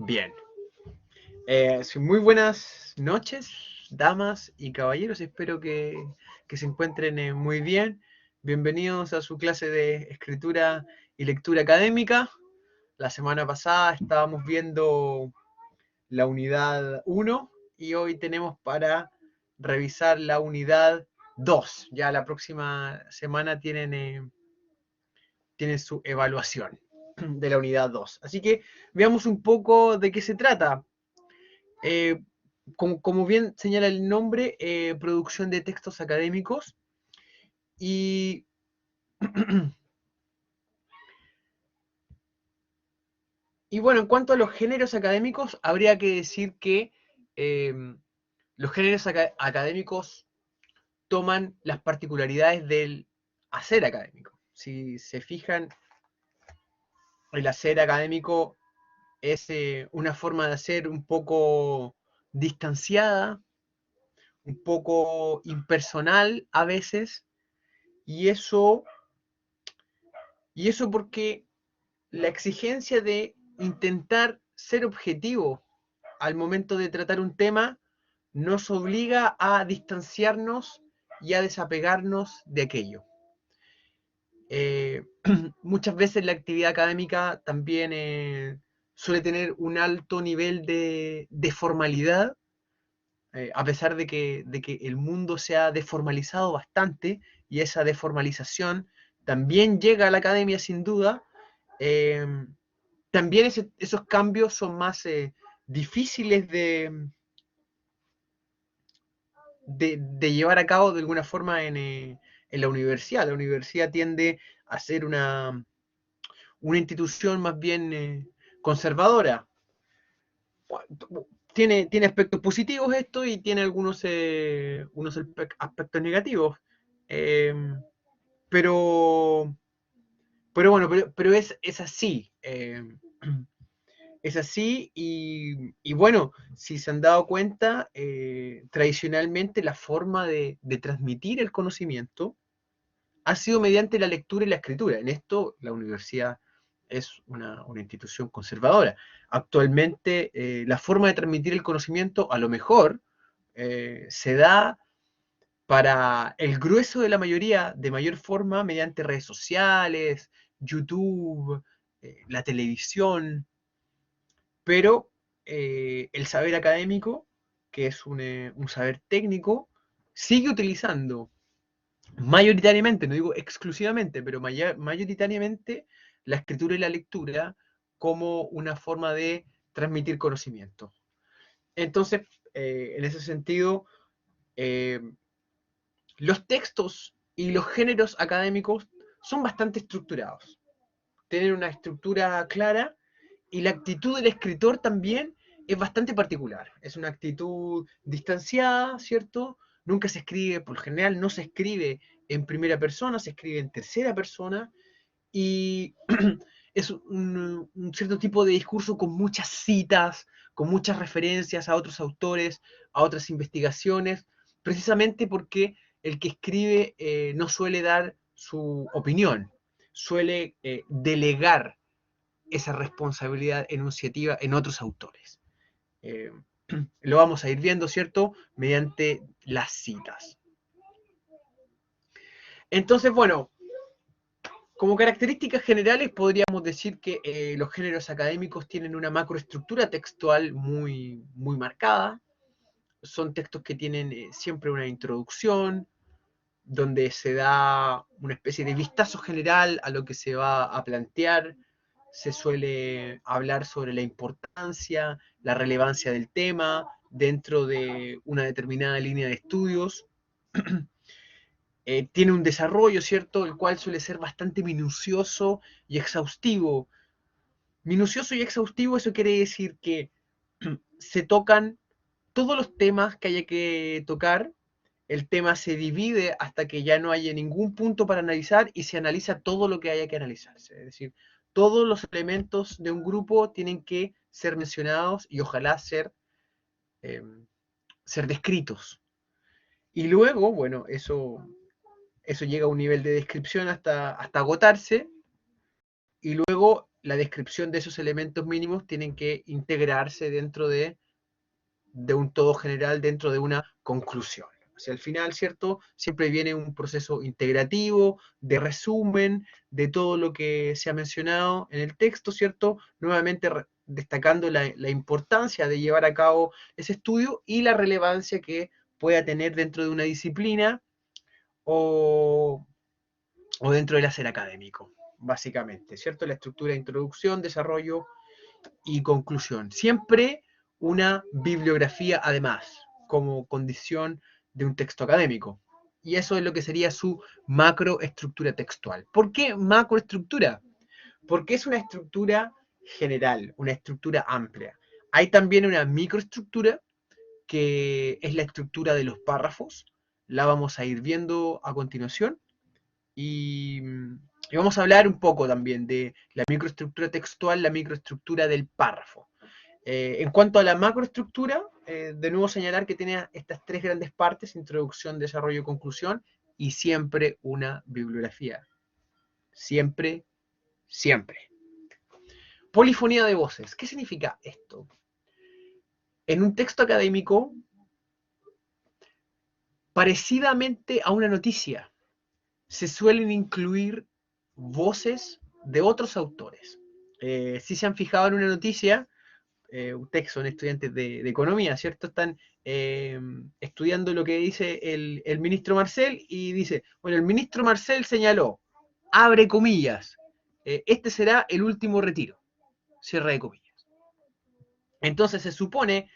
Bien. Sí, muy buenas noches, damas y caballeros. Espero que se encuentren muy bien. Bienvenidos a su clase de escritura y lectura académica. La semana pasada estábamos viendo la unidad 1 y hoy tenemos para revisar la unidad 2. Ya la próxima semana tienen su evaluación de la unidad 2. Así que veamos un poco de qué se trata. Eh, como bien señala el nombre, producción de textos académicos. Y, y bueno, en cuanto a los géneros académicos, habría que decir que eh, los géneros académicos toman las particularidades del hacer académico. Si se fijan, el hacer académico es una forma de hacer un poco distanciada, un poco impersonal a veces, y eso, y eso porque la exigencia de intentar ser objetivo al momento de tratar un tema nos obliga a distanciarnos y a desapegarnos de aquello. Eh, Muchas veces la actividad académica también suele tener un alto nivel de formalidad, a pesar de que el mundo se ha deformalizado bastante y esa deformalización también llega a la academia sin duda. eh, También esos cambios son más difíciles de llevar a cabo de alguna forma en la universidad. La universidad tiende a ser una institución más bien conservadora. Tiene aspectos positivos esto y tiene unos aspectos negativos. Eh, pero, pero bueno, pero es así. Es así y bueno, si se han dado cuenta, tradicionalmente la forma de transmitir el conocimiento ha sido mediante la lectura y la escritura. En esto la universidad es una institución conservadora. Actualmente la forma de transmitir el conocimiento a lo mejor se da para el grueso de la mayoría de mayor forma mediante redes sociales, YouTube, la televisión, pero el saber académico, que es un saber técnico, sigue utilizando mayoritariamente, no digo exclusivamente, pero mayoritariamente la escritura y la lectura como una forma de transmitir conocimiento. Entonces, en ese sentido, eh, los textos y los géneros académicos son bastante estructurados, tienen una estructura clara y la actitud del escritor también es bastante particular. Es una actitud distanciada, ¿cierto? Nunca se escribe, por lo general no se escribe en primera persona, se escribe en tercera persona y es un cierto tipo de discurso con muchas citas, con muchas referencias a otros autores, a otras investigaciones, precisamente porque el que escribe no suele dar su opinión, suele delegar esa responsabilidad enunciativa en otros autores. Eh, lo vamos a ir viendo, ¿cierto? Mediante las citas. Entonces, bueno, como características generales podríamos decir que los géneros académicos tienen una macroestructura textual muy marcada. Son textos que tienen siempre una introducción, donde se da una especie de vistazo general a lo que se va a plantear. Se suele hablar sobre la importancia, la relevancia del tema dentro de una determinada línea de estudios. Tiene un desarrollo, ¿cierto? El cual suele ser bastante minucioso y exhaustivo. Minucioso y exhaustivo, eso quiere decir que se tocan todos los temas que haya que tocar, el tema se divide hasta que ya no haya ningún punto para analizar y se analiza todo lo que haya que analizarse. Es decir, todos los elementos de un grupo tienen que ser mencionados y ojalá eh, ser descritos. Y luego, bueno, eso llega a un nivel de descripción hasta agotarse y luego la descripción de esos elementos mínimos tienen que integrarse dentro de un todo general, dentro de una conclusión. Hacia el final, ¿cierto? Siempre viene un proceso integrativo, de resumen, de todo lo que se ha mencionado en el texto, ¿cierto? Nuevamente destacando la importancia de llevar a cabo ese estudio y la relevancia que pueda tener dentro de una disciplina o dentro del hacer académico, básicamente, ¿cierto? La estructura de introducción, desarrollo y conclusión. Siempre una bibliografía además, como condición de un texto académico. Y eso es lo que sería su macroestructura textual. ¿Por qué macroestructura? Porque es una estructura general, una estructura amplia. Hay también una microestructura, que es la estructura de los párrafos. La vamos a ir viendo a continuación. Y, y vamos a hablar un poco también de la microestructura textual, la microestructura del párrafo. En cuanto a la macroestructura, de nuevo señalar que tiene estas tres grandes partes: introducción, desarrollo y conclusión, y siempre una bibliografía. Siempre, siempre. Polifonía de voces. ¿Qué significa esto? En un texto académico, parecidamente a una noticia, se suelen incluir voces de otros autores. Si se han fijado en una noticia, ustedes que son estudiantes de economía, ¿cierto? Están estudiando lo que dice el ministro Marcel y dice, bueno, el ministro Marcel señaló, abre comillas, este será el último retiro, cierre de comillas. Entonces se supone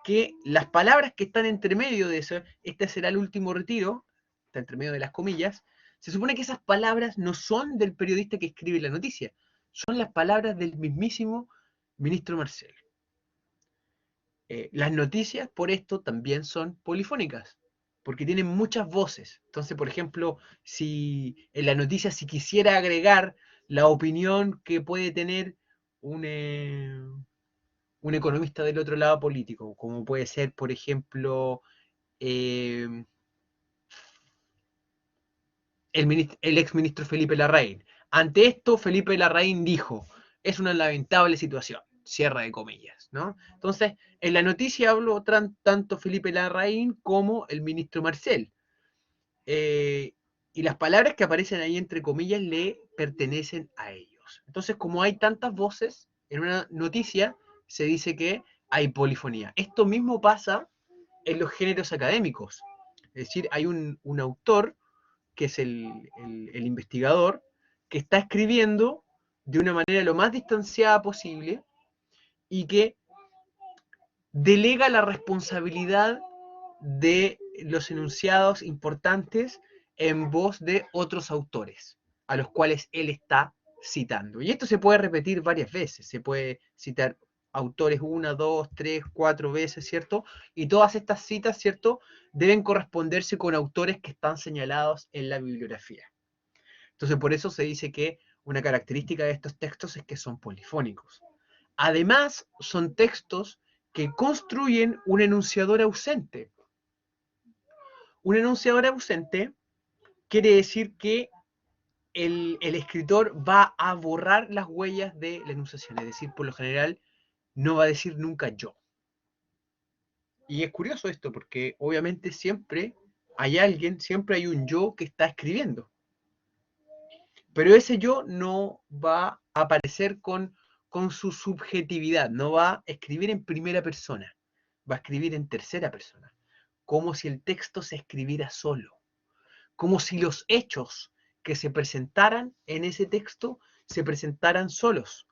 que las palabras que están entre medio de eso, este será el último retiro, está entre medio de las comillas, se supone que esas palabras no son del periodista que escribe la noticia, son las palabras del mismísimo ministro Marcel. Las noticias, por esto, también son polifónicas, porque tienen muchas voces. Entonces, por ejemplo, si en la noticia si quisiera agregar la opinión que puede tener un, un economista del otro lado político, como puede ser, por ejemplo, el ex ministro Felipe Larraín. Ante esto, Felipe Larraín dijo, es una lamentable situación, cierra de comillas, ¿no? Entonces, en la noticia habló tanto Felipe Larraín como el ministro Marcel. Eh, y las palabras que aparecen ahí entre comillas le pertenecen a ellos. Entonces, como hay tantas voces en una noticia, se dice que hay polifonía. Esto mismo pasa en los géneros académicos. Es decir, hay un autor, que es el investigador, que está escribiendo de una manera lo más distanciada posible y que delega la responsabilidad de los enunciados importantes en voz de otros autores, a los cuales él está citando. Y esto se puede repetir varias veces, se puede citar autores una, dos, tres, cuatro veces, ¿cierto? Y todas estas citas, ¿cierto?, deben corresponderse con autores que están señalados en la bibliografía. Entonces, por eso se dice que una característica de estos textos es que son polifónicos. Además, son textos que construyen un enunciador ausente. Un enunciador ausente quiere decir que el escritor va a borrar las huellas de la enunciación, es decir, por lo general no va a decir nunca yo. Y es curioso esto porque obviamente siempre hay alguien, siempre hay un yo que está escribiendo. Pero ese yo no va a aparecer con su subjetividad, no va a escribir en primera persona, va a escribir en tercera persona, como si el texto se escribiera solo, como si los hechos que se presentaran en ese texto se presentaran solos.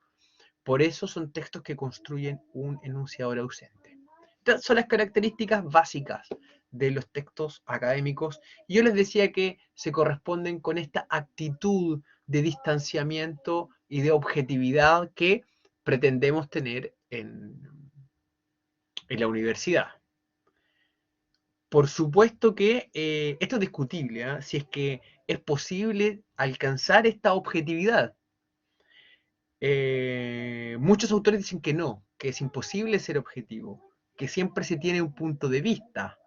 Por eso son textos que construyen un enunciador ausente. Estas son las características básicas de los textos académicos. Y yo les decía que se corresponden con esta actitud de distanciamiento y de objetividad que pretendemos tener en la universidad. Por supuesto que esto es discutible, ¿eh? Si es que es posible alcanzar esta objetividad. Muchos autores dicen que no, que es imposible ser objetivo, que siempre se tiene un punto de vista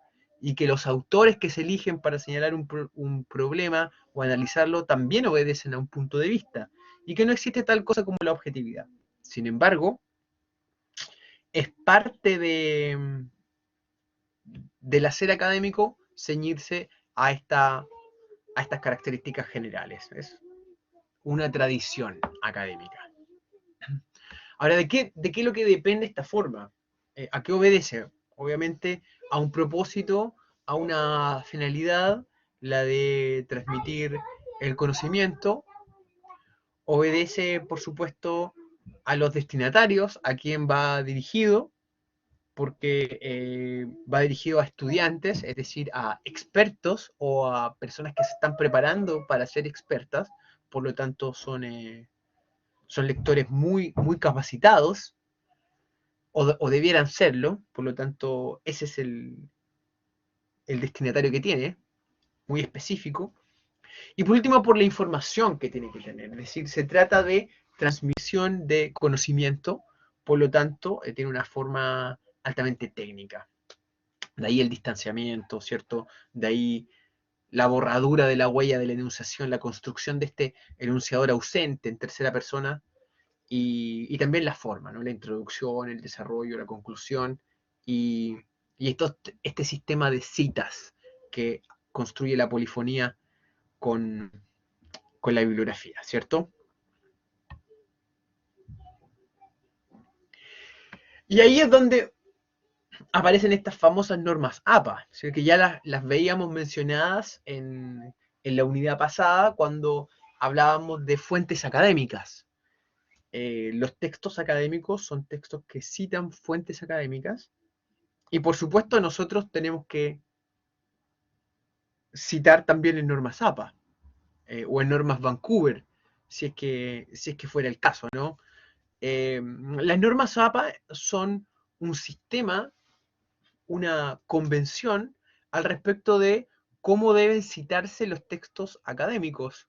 y que los autores que se eligen para señalar un problema o analizarlo también obedecen a un punto de vista y que no existe tal cosa como la objetividad. Sin embargo, es parte del hacer académico ceñirse a, a estas características generales. Es una tradición académica. Ahora, ¿de qué es lo que depende esta forma? ¿A qué obedece? Obviamente a un propósito, a una finalidad, la de transmitir el conocimiento. Obedece, por supuesto, a los destinatarios, a quien va dirigido, porque va dirigido a estudiantes, es decir, a expertos o a personas que se están preparando para ser expertas, por lo tanto son lectores muy capacitados, o debieran serlo, por lo tanto ese es el destinatario que tiene, muy específico. Y por último, por la información que tiene que tener, es decir, se trata de transmisión de conocimiento, por lo tanto tiene una forma altamente técnica. De ahí el distanciamiento, ¿cierto? De ahí la borradura de la huella de la enunciación, la construcción de este enunciador ausente en tercera persona, y también la forma, ¿no? La introducción, el desarrollo, la conclusión, y, y este sistema de citas que construye la polifonía con, con la bibliografía, ¿cierto? Y ahí es donde aparecen estas famosas normas APA, ¿sí? Que ya las veíamos mencionadas en la unidad pasada cuando hablábamos de fuentes académicas. Los textos académicos son textos que citan fuentes académicas y por supuesto nosotros tenemos que citar también en normas APA o en normas Vancouver, si es que fuera el caso, ¿no? Las normas APA son un sistema, una convención al respecto de cómo deben citarse los textos académicos.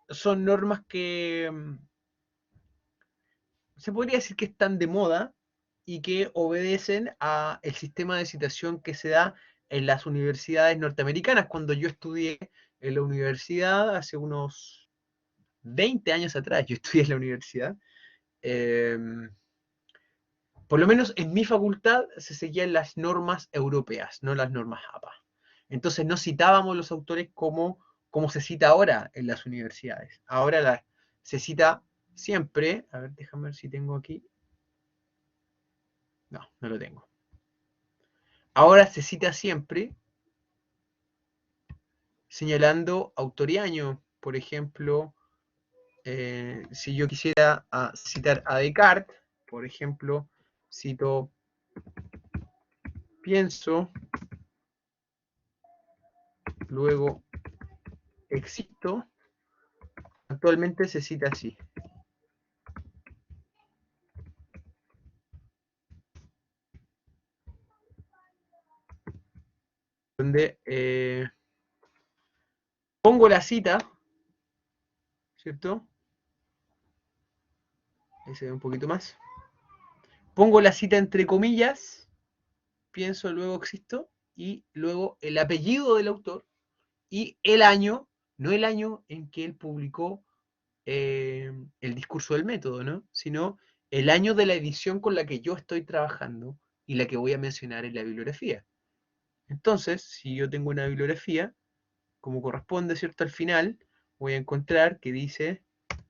Son normas que se podría decir que están de moda y que obedecen a el sistema de citación que se da en las universidades norteamericanas. Cuando yo estudié en la universidad hace unos 20 años atrás, yo estudié en la universidad, eh, por lo menos en mi facultad se seguían las normas europeas, no las normas APA. Entonces no citábamos los autores como se cita ahora en las universidades. Ahora se cita siempre, a ver, déjame ver si tengo aquí. No, no lo tengo. Ahora se cita siempre señalando autor y año. Por ejemplo, si yo quisiera citar a Descartes, por ejemplo, cito pienso, luego existo. Actualmente se cita así. Donde pongo la cita, ¿cierto? Ahí se ve un poquito más. Pongo la cita entre comillas, pienso, luego existo, y luego el apellido del autor y el año, no el año en que él publicó el discurso del método, ¿no? Sino el año de la edición con la que yo estoy trabajando y la que voy a mencionar en la bibliografía. Entonces, si yo tengo una bibliografía, como corresponde, ¿cierto? Al final voy a encontrar que dice,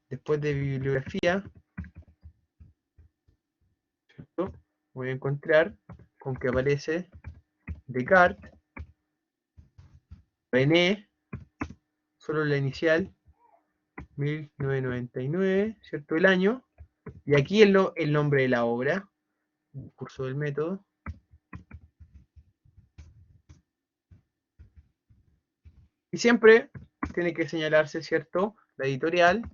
después de bibliografía, ¿cierto? Voy a encontrar con que aparece Descartes, René, solo la inicial, 1999, ¿cierto? El año, y aquí el nombre de la obra, curso del método, y siempre tiene que señalarse, ¿cierto? La editorial,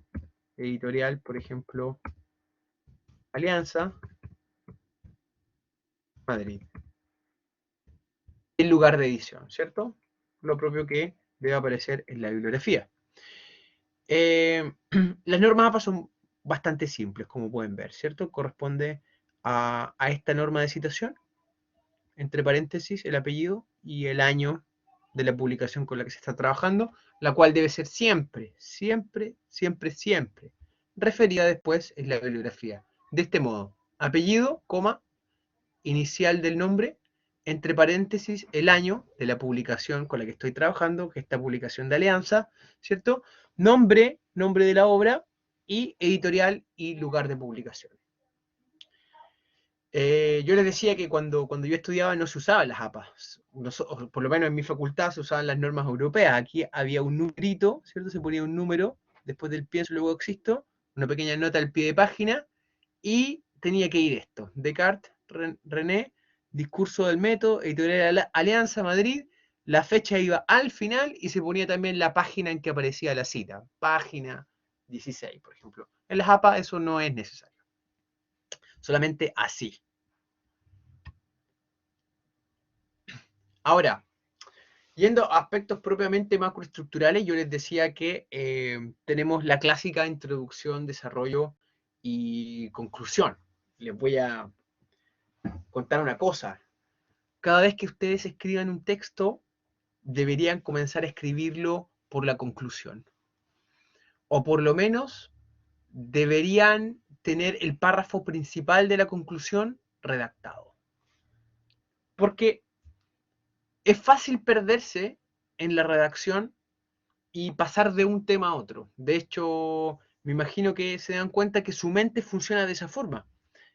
por ejemplo, Alianza, Madrid. El lugar de edición, ¿cierto? Lo propio que debe aparecer en la bibliografía. Las normas APA son bastante simples, como pueden ver, ¿cierto? Corresponde a esta norma de citación, entre paréntesis, el apellido y el año de la publicación con la que se está trabajando, la cual debe ser siempre, siempre, siempre, siempre referida después en la bibliografía. De este modo, apellido, coma, inicial del nombre, entre paréntesis, el año de la publicación con la que estoy trabajando, que es esta publicación de Alianza, ¿cierto? Nombre, nombre de la obra, y editorial y lugar de publicación. Yo les decía que cuando yo estudiaba no se usaban las APAs, por lo menos en mi facultad se usaban las normas europeas. Aquí había un numerito, ¿cierto? Se ponía un número después del pienso, luego existo, una pequeña nota al pie de página, y tenía que ir esto: Descartes, René, discurso del método, editorial Alianza, Madrid. La fecha iba al final y se ponía también la página en que aparecía la cita, página 16, por ejemplo. En las APA eso no es necesario, solamente así. Ahora, yendo a aspectos propiamente macroestructurales, yo les decía que tenemos la clásica introducción, desarrollo y conclusión. Les voy a contar una cosa. Cada vez que ustedes escriban un texto, deberían comenzar a escribirlo por la conclusión. O por lo menos deberían tener el párrafo principal de la conclusión redactado. Porque es fácil perderse en la redacción y pasar de un tema a otro. De hecho, me imagino que se dan cuenta que su mente funciona de esa forma.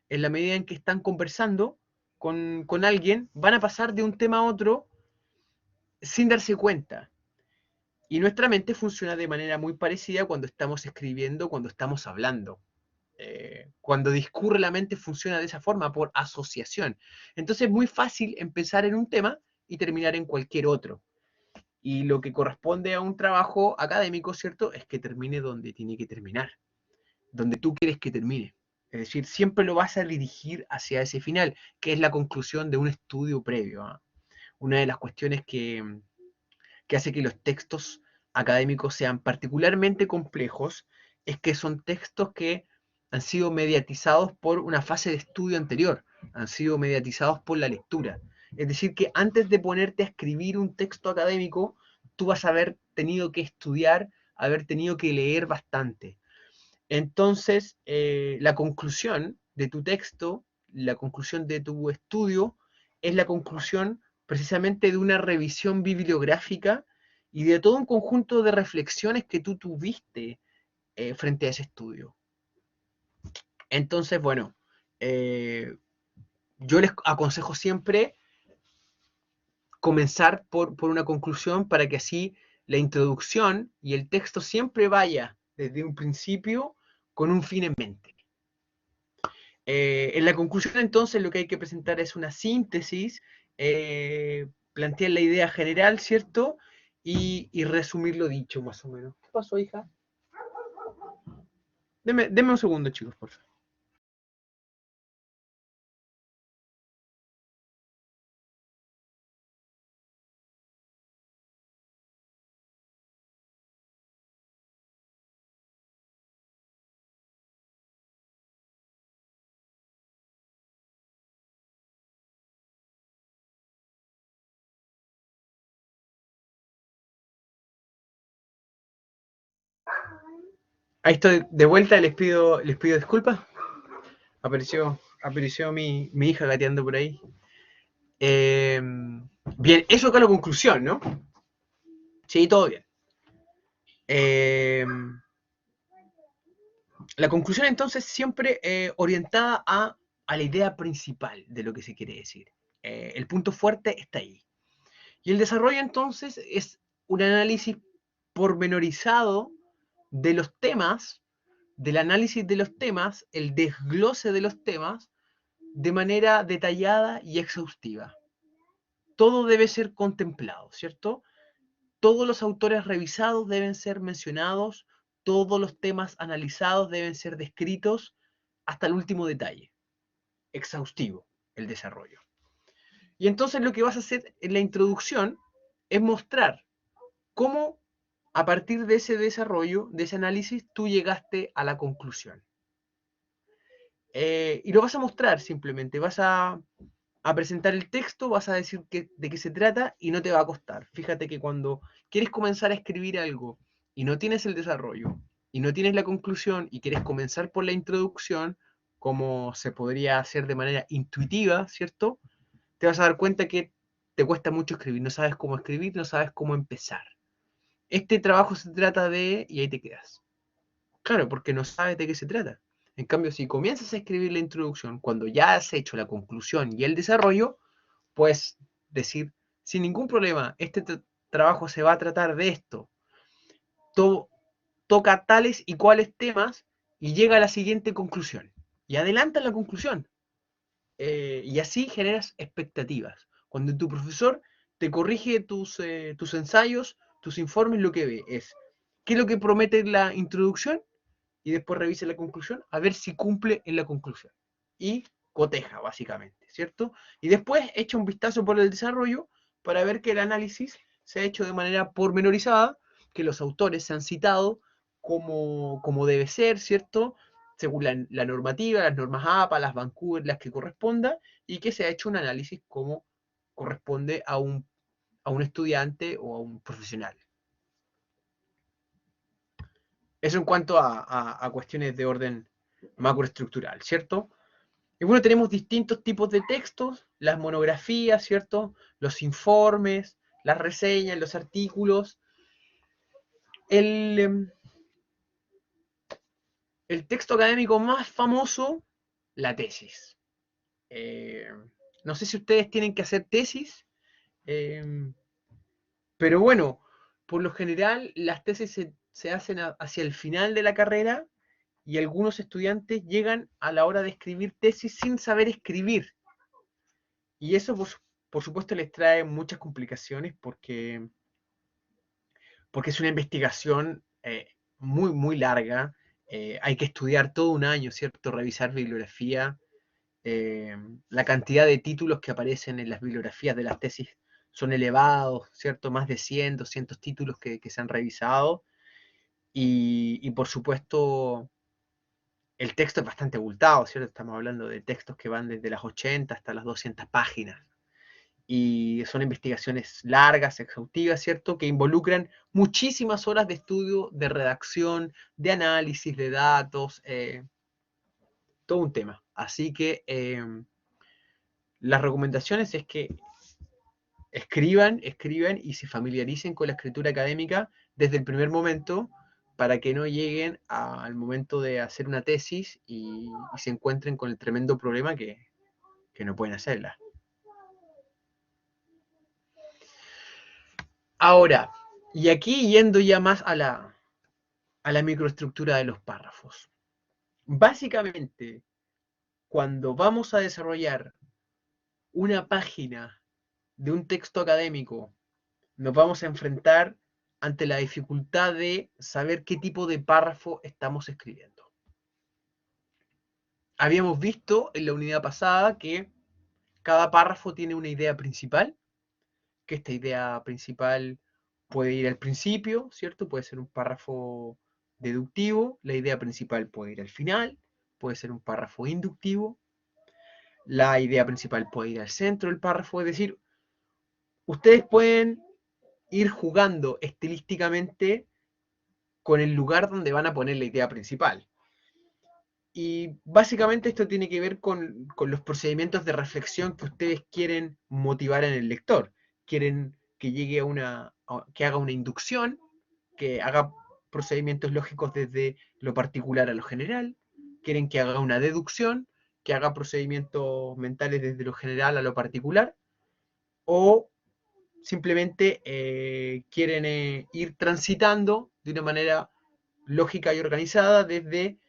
En la medida en que están conversando con alguien, van a pasar de un tema a otro sin darse cuenta. Y nuestra mente funciona de manera muy parecida cuando estamos escribiendo, cuando estamos hablando. Cuando discurre la mente funciona de esa forma, por asociación. Entonces es muy fácil empezar en un tema y terminar en cualquier otro. Y lo que corresponde a un trabajo académico, ¿cierto?, es que termine donde tiene que terminar, donde tú quieres que termine. Es decir, siempre lo vas a dirigir hacia ese final, que es la conclusión de un estudio previo, ¿eh? Una de las cuestiones que hace que los textos académicos sean particularmente complejos es que son textos que han sido mediatizados por una fase de estudio anterior, han sido mediatizados por la lectura. Es decir, que antes de ponerte a escribir un texto académico, tú vas a haber tenido que estudiar, haber tenido que leer bastante. Entonces, la conclusión de tu texto, la conclusión de tu estudio, es la conclusión precisamente de una revisión bibliográfica y de todo un conjunto de reflexiones que tú tuviste frente a ese estudio. Entonces, bueno, yo les aconsejo siempre comenzar por una conclusión para que así la introducción y el texto siempre vaya desde un principio con un fin en mente. En la conclusión, entonces, lo que hay que presentar es una síntesis, plantear la idea general, ¿cierto? Y resumir lo dicho, más o menos. ¿Qué pasó, hija? Deme un segundo, chicos, por favor. Ahí estoy de vuelta, les pido disculpas. Apareció mi hija gateando por ahí. Bien, eso acá es la conclusión, ¿no? Sí, todo bien. La conclusión entonces siempre orientada a la idea principal de lo que se quiere decir. El punto fuerte está ahí. Y el desarrollo entonces es un análisis pormenorizado de los temas, del análisis de los temas, el desglose de los temas, de manera detallada y exhaustiva. Todo debe ser contemplado, ¿cierto? Todos los autores revisados deben ser mencionados, todos los temas analizados deben ser descritos hasta el último detalle. Exhaustivo el desarrollo. Y entonces lo que vas a hacer en la introducción es mostrar cómo a partir de ese desarrollo, de ese análisis, tú llegaste a la conclusión. Y lo vas a mostrar simplemente, vas a a presentar el texto, vas a decir de qué se trata y no te va a costar. Fíjate que cuando quieres comenzar a escribir algo y no tienes el desarrollo y no tienes la conclusión y quieres comenzar por la introducción, como se podría hacer de manera intuitiva, ¿cierto? Te vas a dar cuenta que te cuesta mucho escribir, no sabes cómo escribir, no sabes cómo empezar. Este trabajo se trata de... y ahí te quedas. Claro, porque no sabes de qué se trata. En cambio, si comienzas a escribir la introducción, cuando ya has hecho la conclusión y el desarrollo, puedes decir, sin ningún problema, este trabajo se va a tratar de esto. Toca tales y cuales temas y llega a la siguiente conclusión. Y adelanta la conclusión. Y así generas expectativas. Cuando tu profesor te corrige tus ensayos, tus informes, lo que ve es qué es lo que promete la introducción y después revisa la conclusión a ver si cumple en la conclusión. Y coteja, básicamente, ¿cierto? Y después echa un vistazo por el desarrollo para ver que el análisis se ha hecho de manera pormenorizada, que los autores se han citado como debe ser, ¿cierto? Según la normativa, las normas APA, las Vancouver, las que corresponda, y que se ha hecho un análisis como corresponde a un estudiante o a un profesional. Eso en cuanto a cuestiones de orden macroestructural, ¿cierto? Y bueno, tenemos distintos tipos de textos, las monografías, ¿cierto? Los informes, las reseñas, los artículos. El, el texto académico más famoso, la tesis. Eh, no sé si ustedes tienen que hacer tesis, eh, pero bueno, por lo general las tesis se hacen hacia el final de la carrera y algunos estudiantes llegan a la hora de escribir tesis sin saber escribir. Y eso, por supuesto, les trae muchas complicaciones porque es una investigación muy, muy larga. Hay que estudiar todo un año, ¿cierto? Revisar bibliografía. Eh, la cantidad de títulos que aparecen en las bibliografías de las tesis son elevados, ¿cierto? Más de 100, 200 títulos que se han revisado. Y por supuesto, el texto es bastante abultado, ¿cierto? Estamos hablando de textos que van desde las 80 hasta las 200 páginas. Y son investigaciones largas, exhaustivas, ¿cierto? Que involucran muchísimas horas de estudio, de redacción, de análisis de datos, todo un tema. Así que las recomendaciones es que escriban y se familiaricen con la escritura académica desde el primer momento para que no lleguen al momento de hacer una tesis y se encuentren con el tremendo problema que no pueden hacerla. Ahora, y aquí yendo ya más a la microestructura de los párrafos. Básicamente, cuando vamos a desarrollar una página de un texto académico, nos vamos a enfrentar ante la dificultad de saber qué tipo de párrafo estamos escribiendo. Habíamos visto en la unidad pasada que cada párrafo tiene una idea principal, que esta idea principal puede ir al principio, ¿cierto? Puede ser un párrafo deductivo, la idea principal puede ir al final, puede ser un párrafo inductivo, la idea principal puede ir al centro del párrafo, es decir, ustedes pueden ir jugando estilísticamente con el lugar donde van a poner la idea principal. Y básicamente esto tiene que ver con los procedimientos de reflexión que ustedes quieren motivar en el lector. Quieren que llegue que haga una inducción, que haga procedimientos lógicos desde lo particular a lo general. Quieren que haga una deducción, que haga procedimientos mentales desde lo general a lo particular. O simplemente quieren ir transitando de una manera lógica y organizada desde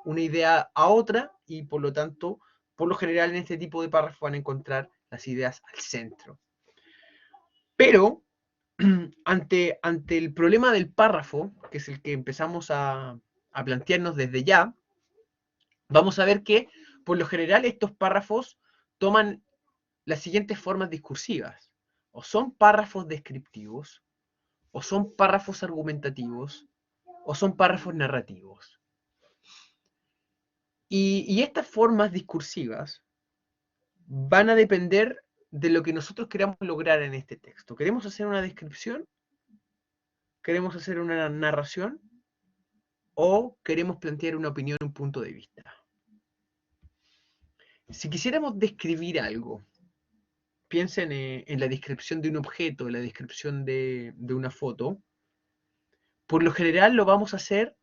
una idea a otra y por lo tanto, por lo general en este tipo de párrafos van a encontrar las ideas al centro. Pero ante el problema del párrafo, que es el que empezamos a plantearnos desde ya, vamos a ver que por lo general estos párrafos toman las siguientes formas discursivas. O son párrafos descriptivos, o son párrafos argumentativos, o son párrafos narrativos. Y estas formas discursivas van a depender de lo que nosotros queramos lograr en este texto. ¿Queremos hacer una descripción? ¿Queremos hacer una narración? ¿O queremos plantear una opinión, un punto de vista? Si quisiéramos describir algo, piensen en la descripción de un objeto, en la descripción de una foto. Por lo general lo vamos a hacer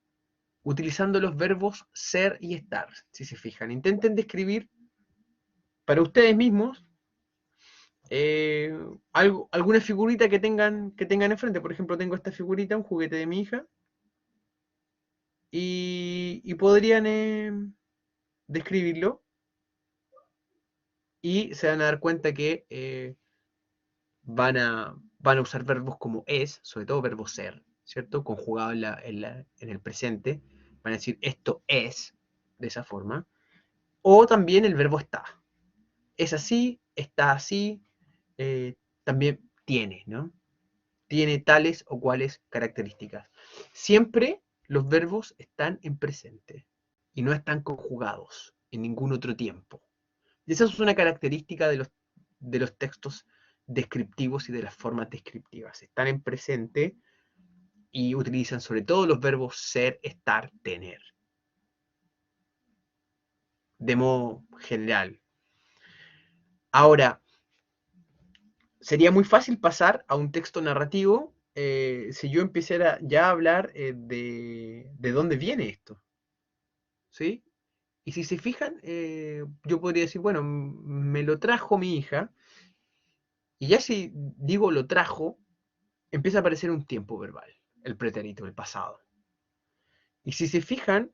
utilizando los verbos ser y estar, si se fijan. Intenten describir para ustedes mismos alguna figurita que tengan enfrente. Por ejemplo, tengo esta figurita, un juguete de mi hija, y podrían describirlo y se van a dar cuenta que van a usar verbos como es, sobre todo verbo ser, ¿cierto? Conjugado en el presente. Van a decir esto es, de esa forma. O también el verbo está. Es así, está así, también tiene, ¿no? Tiene tales o cuales características. Siempre los verbos están en presente y no están conjugados en ningún otro tiempo. Y esa es una característica de los textos descriptivos y de las formas descriptivas. Están en presente y utilizan sobre todo los verbos ser, estar, tener. De modo general. Ahora, sería muy fácil pasar a un texto narrativo si yo empezara ya a hablar de dónde viene esto. ¿Sí? Y si se fijan, yo podría decir, bueno, me lo trajo mi hija, y ya si digo lo trajo, empieza a aparecer un tiempo verbal, el pretérito, el pasado. Y si se fijan,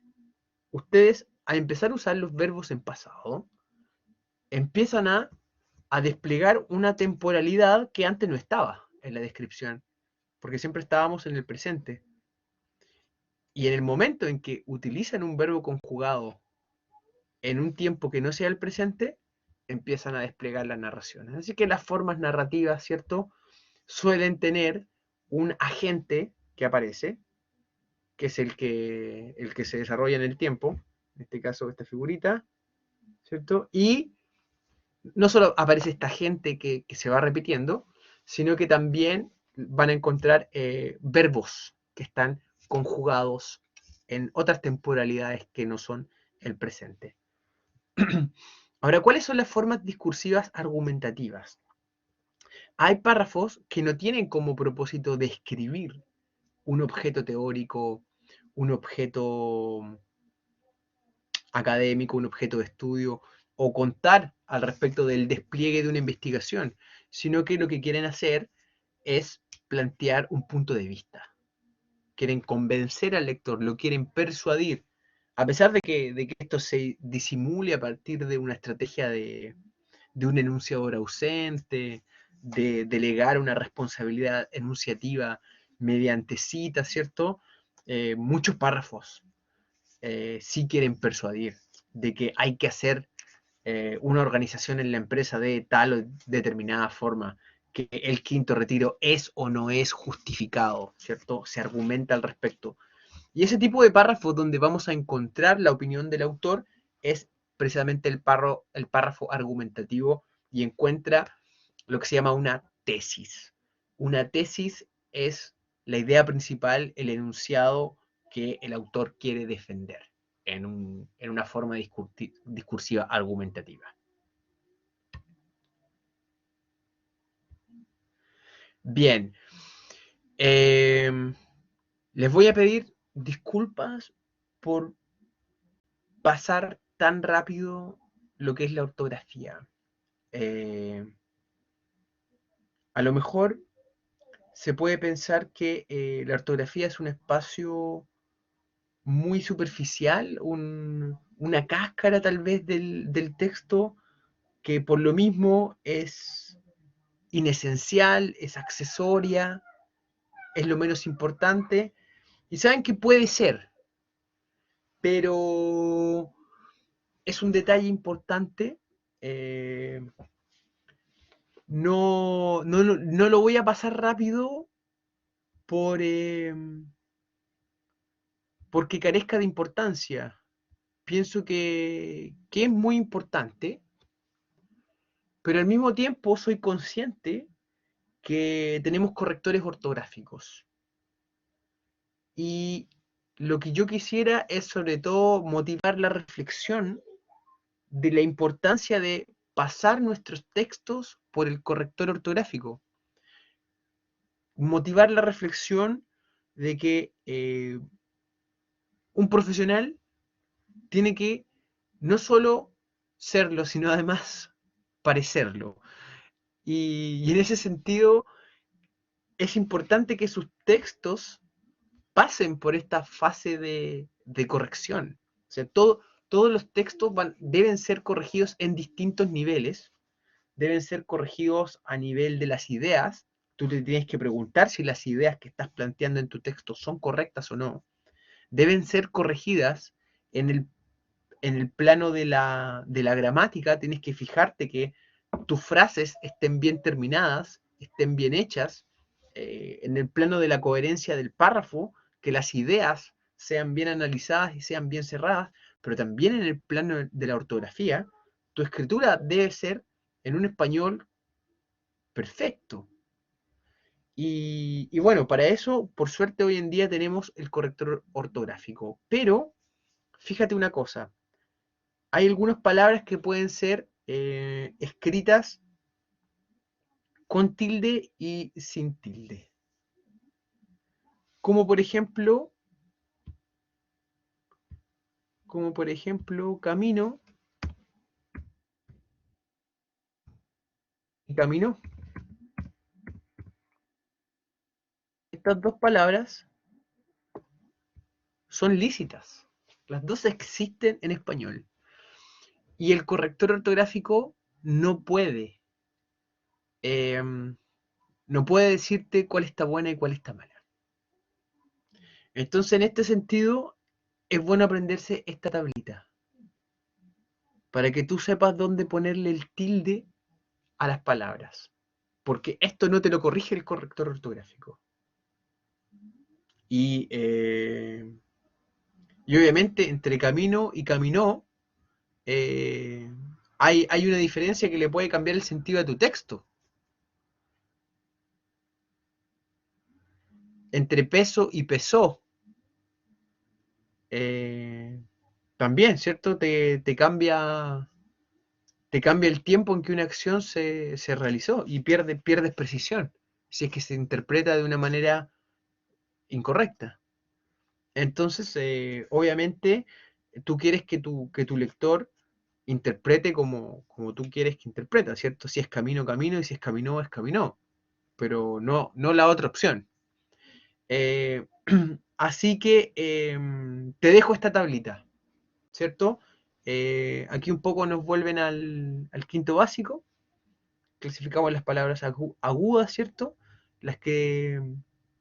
ustedes al empezar a usar los verbos en pasado, empiezan a desplegar una temporalidad que antes no estaba en la descripción, porque siempre estábamos en el presente. Y en el momento en que utilizan un verbo conjugado en un tiempo que no sea el presente, empiezan a desplegar las narraciones. Así que las formas narrativas, ¿cierto? Suelen tener un agente que aparece, que es el que se desarrolla en el tiempo, en este caso esta figurita, ¿cierto? Y no solo aparece esta agente que se va repitiendo, sino que también van a encontrar verbos que están conjugados en otras temporalidades que no son el presente. Ahora, ¿cuáles son las formas discursivas argumentativas? Hay párrafos que no tienen como propósito describir un objeto teórico, un objeto académico, un objeto de estudio, o contar al respecto del despliegue de una investigación, sino que lo que quieren hacer es plantear un punto de vista. Quieren convencer al lector, lo quieren persuadir, a pesar de que esto se disimule a partir de una estrategia de un enunciador ausente, de delegar una responsabilidad enunciativa mediante citas, ¿cierto? Muchos párrafos sí quieren persuadir de que hay que hacer una organización en la empresa de tal o determinada forma, que el quinto retiro es o no es justificado, ¿cierto? Se argumenta al respecto. Y ese tipo de párrafos donde vamos a encontrar la opinión del autor es precisamente el párrafo argumentativo y encuentra lo que se llama una tesis. Una tesis es la idea principal, el enunciado que el autor quiere defender en una forma discursiva argumentativa. Bien, les voy a pedir disculpas por pasar tan rápido lo que es la ortografía. Eh, a lo mejor se puede pensar que la ortografía es un espacio muy superficial, una cáscara tal vez del texto, que por lo mismo es inesencial, es accesoria, es lo menos importante. Y saben que puede ser, pero es un detalle importante. No lo voy a pasar rápido por, porque carezca de importancia. Pienso que es muy importante pero al mismo tiempo soy consciente que tenemos correctores ortográficos. Y lo que yo quisiera es sobre todo motivar la reflexión de la importancia de pasar nuestros textos por el corrector ortográfico. Motivar la reflexión de que un profesional tiene que no solo serlo, sino además parecerlo. Y en ese sentido es importante que sus textos pasen por esta fase de corrección. O sea, todos los textos deben ser corregidos en distintos niveles, deben ser corregidos a nivel de las ideas. Tú te tienes que preguntar si las ideas que estás planteando en tu texto son correctas o no. Deben ser corregidas en el plano de la gramática. Tienes que fijarte que tus frases estén bien terminadas, estén bien hechas. En el plano de la coherencia del párrafo, que las ideas sean bien analizadas y sean bien cerradas, pero también en el plano de la ortografía, tu escritura debe ser en un español perfecto. Y bueno, para eso, por suerte, hoy en día tenemos el corrector ortográfico. Pero, fíjate una cosa, hay algunas palabras que pueden ser escritas con tilde y sin tilde. Como por ejemplo, camino y caminó. Estas dos palabras son lícitas. Las dos existen en español. Y el corrector ortográfico no puede, eh, no puede decirte cuál está buena y cuál está mala. Entonces, en este sentido, es bueno aprenderse esta tablita para que tú sepas dónde ponerle el tilde a las palabras. Porque esto no te lo corrige el corrector ortográfico. Y, y obviamente entre camino y caminó hay una diferencia que le puede cambiar el sentido a tu texto. Entre peso y pesó. También, ¿cierto? Te cambia el tiempo en que una acción se realizó y pierdes precisión si es que se interpreta de una manera incorrecta. Entonces, obviamente, tú quieres que tu lector interprete como tú quieres que interpreta, ¿cierto? Si es camino, camino, y si es caminó, es caminó, pero no la otra opción. Eh, así que te dejo esta tablita, ¿cierto? Aquí un poco nos vuelven al quinto básico. Clasificamos las palabras agudas, ¿cierto? Las que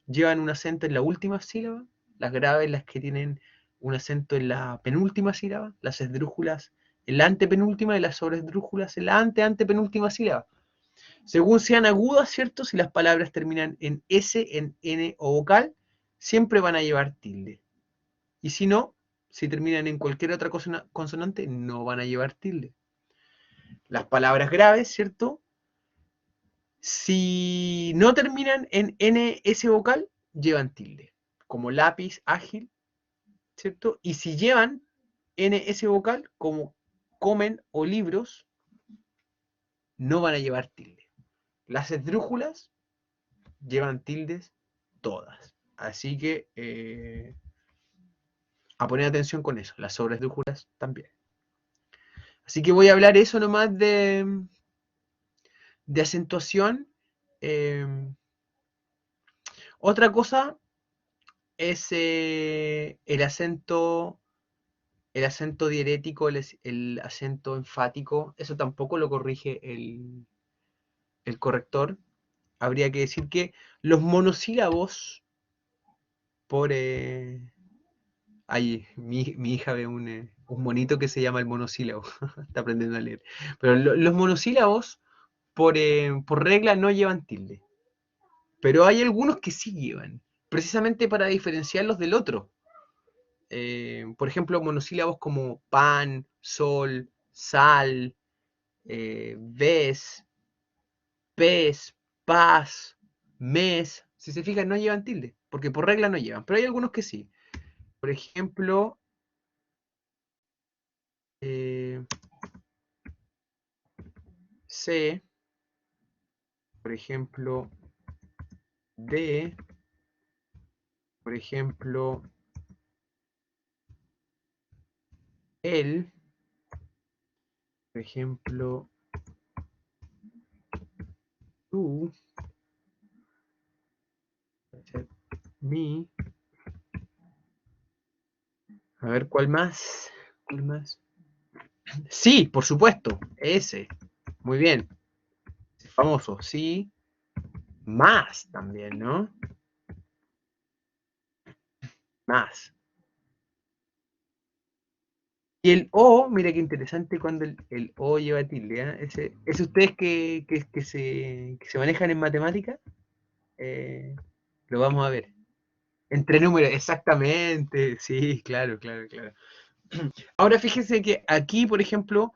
llevan un acento en la última sílaba, las graves, las que tienen un acento en la penúltima sílaba, las esdrújulas en la antepenúltima y las sobresdrújulas en la antepenúltima sílaba. Según sean agudas, ¿cierto? Si las palabras terminan en S, en N o vocal, siempre van a llevar tilde. Y si no, si terminan en cualquier otra consonante, no van a llevar tilde. Las palabras graves, ¿cierto? Si no terminan en NS vocal, llevan tilde, como lápiz, ágil, ¿cierto? Y si llevan NS vocal, como comen o libros, no van a llevar tilde. Las esdrújulas llevan tildes todas. Así que a poner atención con eso. Las sobresdrújulas también. Así que voy a hablar eso nomás de acentuación. Eh, Otra cosa es el acento diarético, el acento enfático. Eso tampoco lo corrige el corrector. Habría que decir que los monosílabos por... mi hija ve un monito que se llama el monosílabo. Está aprendiendo a leer. Pero los monosílabos por regla no llevan tilde. Pero hay algunos que sí llevan, precisamente para diferenciarlos del otro. Por ejemplo, monosílabos como pan, sol, sal, ves, pez, paz, mes. Si se fijan, no llevan tilde, porque por regla no llevan, pero hay algunos que sí. Por ejemplo, eh, C, por ejemplo, D, por ejemplo, el, por ejemplo, tú, mi, a ver, ¿cuál más? ¿Cuál más? Sí, por supuesto, ese, muy bien, famoso, sí, más también, ¿no? Más. Y el O, mira qué interesante cuando el O lleva tilde, ¿eh? Ese ustedes que se manejan en matemática, eh, lo vamos a ver. Entre números, exactamente, sí, claro, claro, claro. Ahora fíjense que aquí, por ejemplo,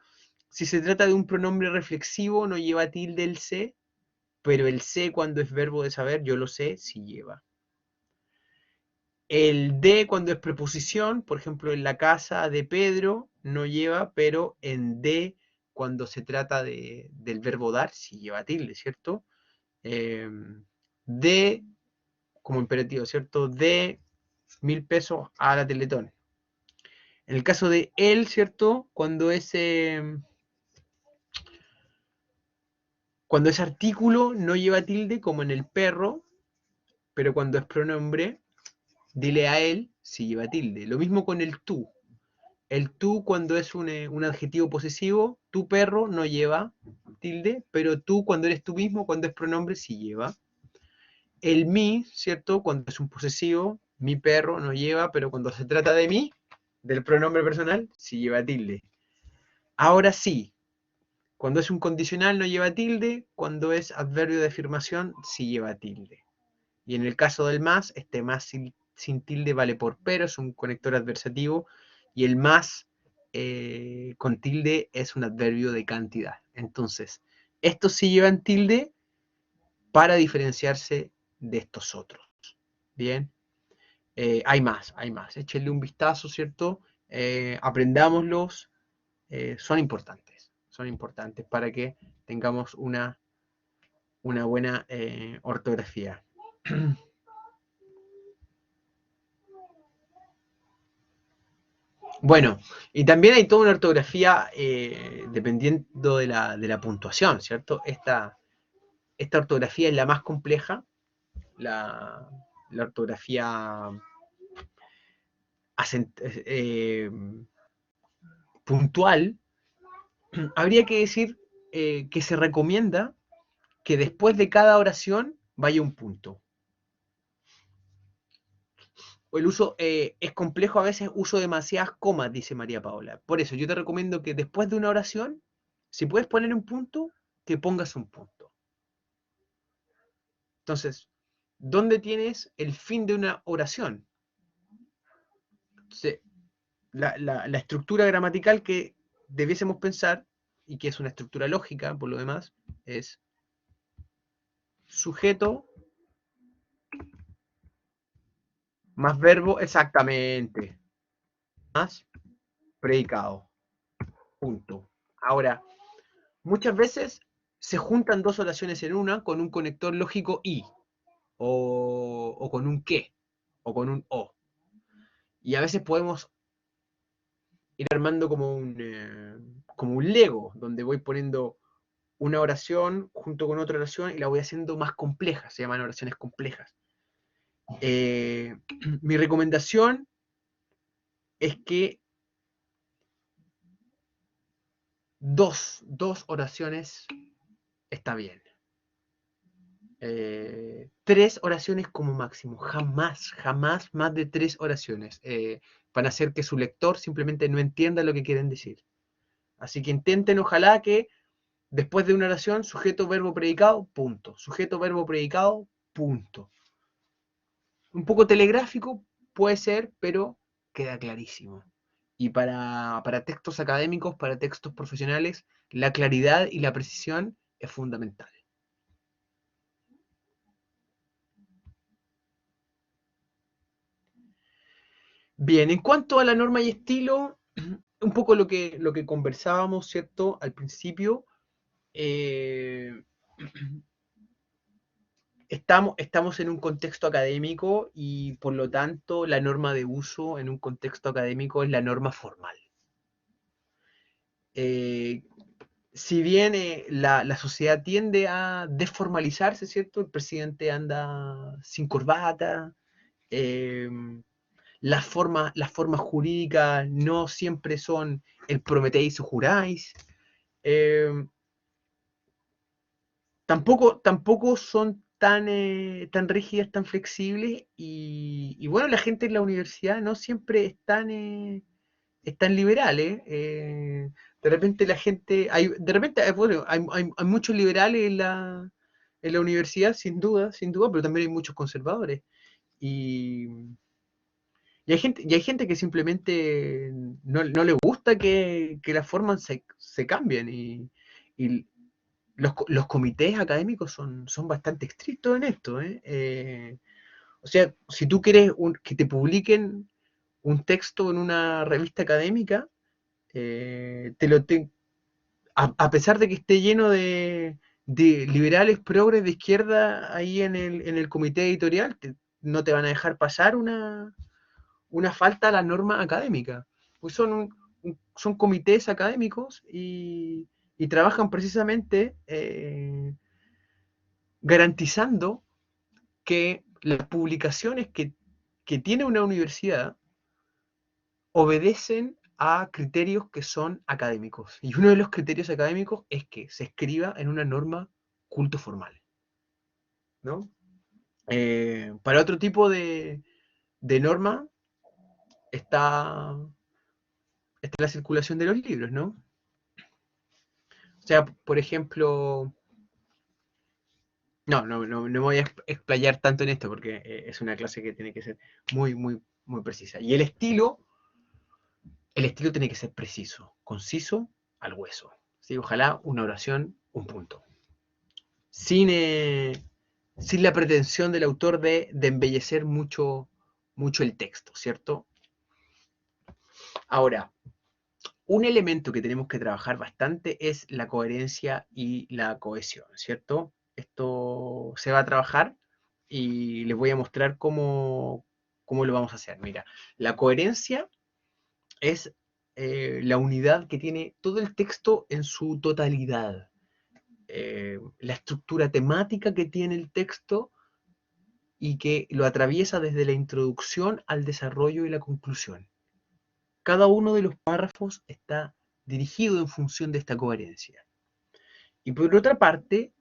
si se trata de un pronombre reflexivo, no lleva tilde el se, pero el se cuando es verbo de saber, yo lo sé, sí lleva. El de cuando es preposición, por ejemplo, en la casa de Pedro, no lleva, pero en de cuando se trata del verbo dar, sí lleva tilde, ¿cierto? Eh, de como imperativo, ¿cierto? De 1.000 pesos a la Teletón. En el caso de él, ¿cierto? Cuando es artículo no lleva tilde, como en el perro, pero cuando es pronombre, dile a él si lleva tilde. Lo mismo con el tú. El tú cuando es un adjetivo posesivo, tu perro no lleva tilde, pero tú cuando eres tú mismo, cuando es pronombre, sí lleva. El mí, ¿cierto? Cuando es un posesivo, mi perro no lleva, pero cuando se trata de mí, del pronombre personal, sí lleva tilde. Ahora sí, cuando es un condicional no lleva tilde, cuando es adverbio de afirmación sí lleva tilde. Y en el caso del más, este más sin tilde vale por pero, es un conector adversativo, y el más con tilde es un adverbio de cantidad. Entonces, estos sí llevan tilde para diferenciarse de estos otros. Bien, hay más. Échenle un vistazo, ¿cierto? Aprendámoslos, son importantes para que tengamos una buena ortografía. Bueno, y también hay toda una ortografía dependiendo de la puntuación, ¿cierto? Esta ortografía es la más compleja, la, la ortografía eh, puntual. Habría que decir que se recomienda que después de cada oración vaya un punto. El uso es complejo, a veces uso demasiadas comas, dice María Paula. Por eso yo te recomiendo que después de una oración, si puedes poner un punto, que pongas un punto. Entonces, ¿dónde tienes el fin de una oración? Entonces, la estructura gramatical que debiésemos pensar, y que es una estructura lógica por lo demás, es sujeto más verbo, exactamente, más predicado, punto. Ahora, muchas veces se juntan dos oraciones en una con un conector lógico y, o con un que, o con un o. Y a veces podemos ir armando como un Lego, donde voy poniendo una oración junto con otra oración y la voy haciendo más compleja, se llaman oraciones complejas. Eh, Mi recomendación es que dos oraciones está bien. Tres oraciones como máximo, jamás, jamás más de tres oraciones, para hacer que su lector simplemente no entienda lo que quieren decir. Así que intenten, ojalá, que después de una oración, sujeto, verbo, predicado, punto. Sujeto, verbo, predicado, punto. Un poco telegráfico puede ser, pero queda clarísimo. Y para textos académicos, para textos profesionales, la claridad y la precisión es fundamental. Bien, en cuanto a la norma y estilo, un poco lo que conversábamos, ¿cierto? Al principio, eh, estamos en un contexto académico y por lo tanto la norma de uso en un contexto académico es la norma formal. Eh, si bien la sociedad tiende a desformalizarse, ¿cierto? El presidente anda sin corbata, eh, las formas jurídicas no siempre son el prometéis o juráis, eh, tampoco son tan rígidas, tan flexibles, y bueno, la gente en la universidad no siempre es tan liberal, ¿eh? De repente la gente, de repente, bueno, hay muchos liberales en la universidad, sin duda, pero también hay muchos conservadores. Y, y hay gente que simplemente no le gusta que las formas se cambien. Y los comités académicos son bastante estrictos en esto, ¿eh? O sea, si tú quieres que te publiquen un texto en una revista académica, te lo te- a pesar de que esté lleno de liberales progres de izquierda ahí en el comité editorial, no te van a dejar pasar una falta a la norma académica. Pues son comités académicos y trabajan precisamente garantizando que las publicaciones que tiene una universidad obedecen a criterios que son académicos. Y uno de los criterios académicos es que se escriba en una norma culto formal, ¿no? Para otro tipo de norma está, está la circulación de los libros, ¿no? O sea, por ejemplo, no me voy a explayar tanto en esto porque es una clase que tiene que ser muy precisa. Y el estilo tiene que ser preciso, conciso, al hueso. ¿Sí? Ojalá una oración, un punto. Sin, sin la pretensión del autor de embellecer mucho el texto, ¿cierto? Ahora, un elemento que tenemos que trabajar bastante es la coherencia y la cohesión, ¿cierto? Esto se va a trabajar y les voy a mostrar cómo lo vamos a hacer. Mira, la coherencia es la unidad que tiene todo el texto en su totalidad. La estructura temática que tiene el texto y que lo atraviesa desde la introducción al desarrollo y la conclusión. Cada uno de los párrafos está dirigido en función de esta coherencia. Y por otra parte,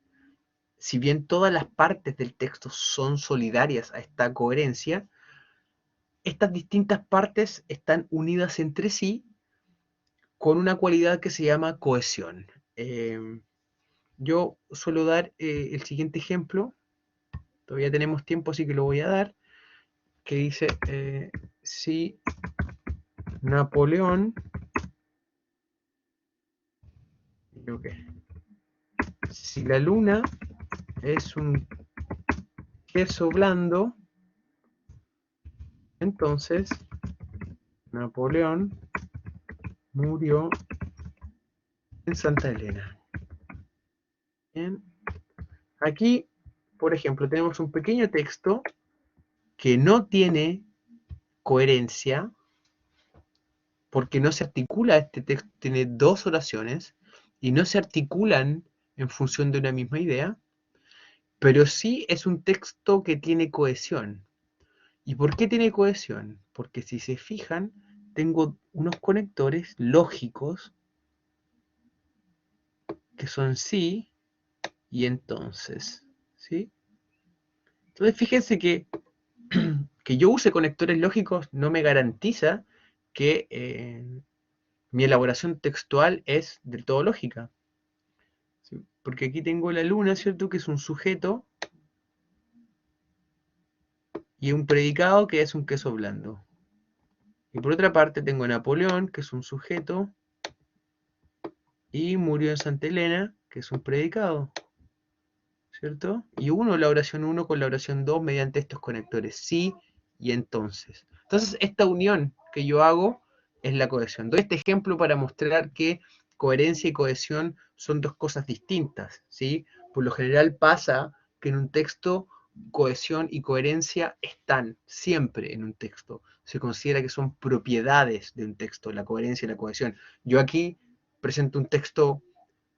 si bien todas las partes del texto son solidarias a esta coherencia, estas distintas partes están unidas entre sí con una cualidad que se llama cohesión. Yo suelo dar el siguiente ejemplo, todavía tenemos tiempo así que lo voy a dar, que dice, si Napoleón, okay, si la luna es un queso blando, entonces Napoleón murió en Santa Elena. Bien. Aquí, por ejemplo, tenemos un pequeño texto que no tiene coherencia porque no se articula, este texto tiene dos oraciones y no se articulan en función de una misma idea, pero sí es un texto que tiene cohesión. ¿Y por qué tiene cohesión? Porque si se fijan, tengo unos conectores lógicos que son sí y entonces, ¿sí? Entonces fíjense que yo use conectores lógicos no me garantiza que mi elaboración textual es del todo lógica. ¿Sí? Porque aquí tengo la luna, ¿cierto? Que es un sujeto y un predicado que es un queso blando. Y por otra parte tengo Napoleón, que es un sujeto, y murió en Santa Elena, que es un predicado, ¿cierto? Y uno la oración 1 con la oración 2 mediante estos conectores, sí y entonces. Entonces, esta unión que yo hago es la cohesión. Doy este ejemplo para mostrar que coherencia y cohesión son dos cosas distintas, ¿sí? Por lo general pasa que en un texto cohesión y coherencia están siempre en un texto. Se considera que son propiedades de un texto, la coherencia y la cohesión. Yo aquí presento un texto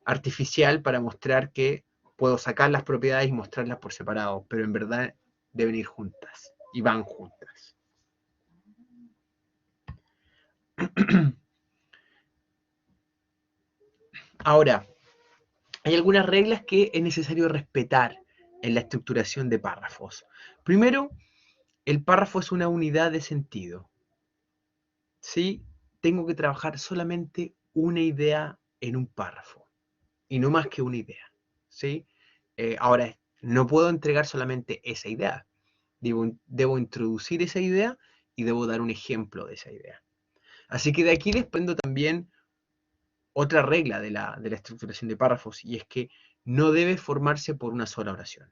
artificial para mostrar que puedo sacar las propiedades y mostrarlas por separado, pero en verdad deben ir juntas y van juntas. Ahora, hay algunas reglas que es necesario respetar en la estructuración de párrafos. Primero, el párrafo es una unidad de sentido. ¿Sí? Tengo que trabajar solamente una idea en un párrafo y no más que una idea. ¿Sí? Ahora, no puedo entregar solamente esa idea. Debo introducir esa idea y debo dar un ejemplo de esa idea. Así que de aquí desprendo también otra regla de la estructuración de párrafos, y es que no debe formarse por una sola oración.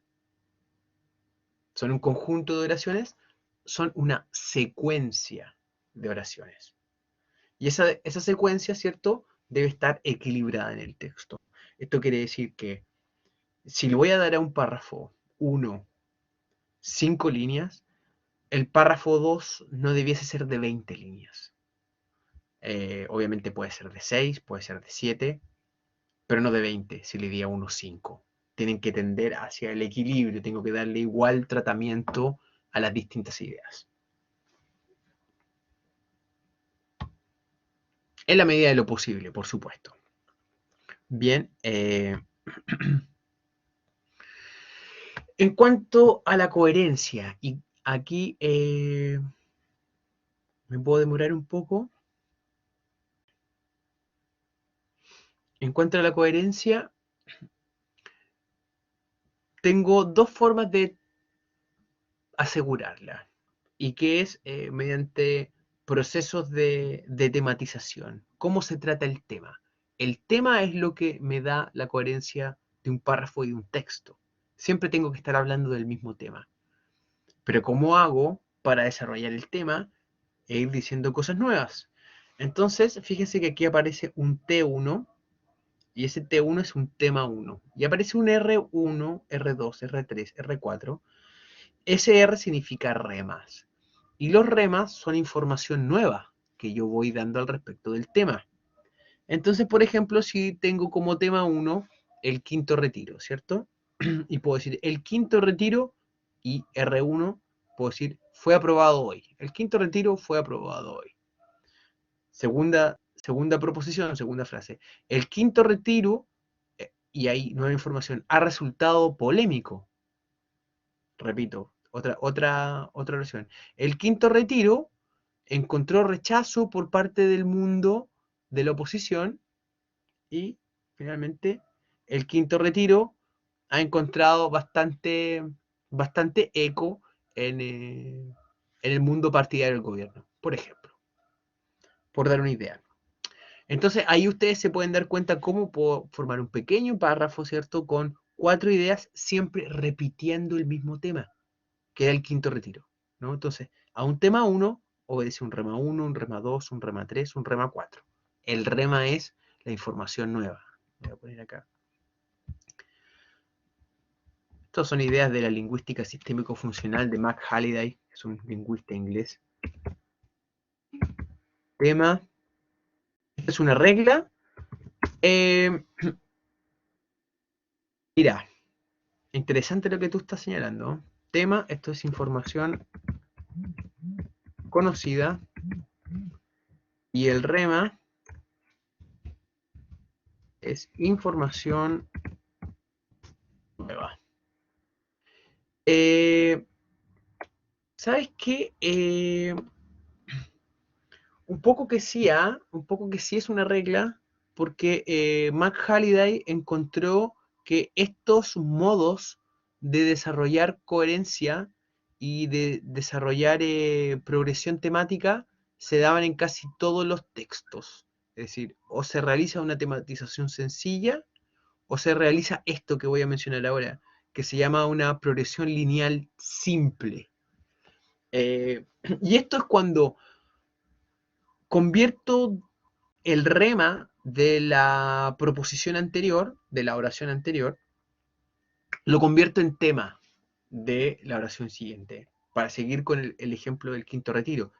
Son un conjunto de oraciones, son una secuencia de oraciones. Y esa secuencia, ¿cierto?, debe estar equilibrada en el texto. Esto quiere decir que si le voy a dar a un párrafo 1 5 líneas, el párrafo 2 no debiese ser de 20 líneas. Obviamente puede ser de 6, puede ser de 7, pero no de 20, si le di a uno 5. Tienen que tender hacia el equilibrio, tengo que darle igual tratamiento a las distintas ideas. En la medida de lo posible, por supuesto. Bien, en cuanto a la coherencia, y aquí me puedo demorar un poco. En cuanto a la coherencia, tengo dos formas de asegurarla, y que es mediante procesos de tematización. ¿Cómo se trata el tema? El tema es lo que me da la coherencia de un párrafo y de un texto. Siempre tengo que estar hablando del mismo tema. Pero ¿cómo hago para desarrollar el tema e ir diciendo cosas nuevas? Entonces, fíjense que aquí aparece un T1, y ese T1 es un tema 1. Y aparece un R1, R2, R3, R4. Ese R significa remas. Y los remas son información nueva que yo voy dando al respecto del tema. Entonces, por ejemplo, si tengo como tema 1 el quinto retiro, ¿cierto? Y puedo decir el quinto retiro, y R1 puedo decir fue aprobado hoy. El quinto retiro fue aprobado hoy. Segunda proposición, segunda frase. El quinto retiro, y ahí nueva información, ha resultado polémico. Repito, otra oración. El quinto retiro encontró rechazo por parte del mundo de la oposición, y finalmente el quinto retiro ha encontrado bastante eco en el mundo partidario del gobierno, por ejemplo, por dar una idea. Entonces ahí ustedes se pueden dar cuenta cómo puedo formar un pequeño párrafo, ¿cierto?, con 4 ideas, siempre repitiendo el mismo tema, que era el quinto retiro, ¿no? Entonces, a un tema 1 obedece un rema 1, un rema 2, un rema 3, un rema 4. El rema es la información nueva. Voy a poner acá. Estas son ideas de la lingüística sistémico-funcional de Mac Halliday, que es un lingüista inglés. Tema. Esta es una regla. Mira, interesante lo que tú estás señalando. Tema, esto es información conocida. Y el rema es información nueva. ¿Sabes qué? Un poco que sí, un poco que sí es una regla, porque Mac Halliday encontró que estos modos de desarrollar coherencia y de desarrollar progresión temática se daban en casi todos los textos. Es decir, o se realiza una tematización sencilla, o se realiza esto que voy a mencionar ahora, que se llama una progresión lineal simple. Y esto es cuando convierto el rema de la proposición anterior, de la oración anterior, lo convierto en tema de la oración siguiente, para seguir con el ejemplo del quinto retiro.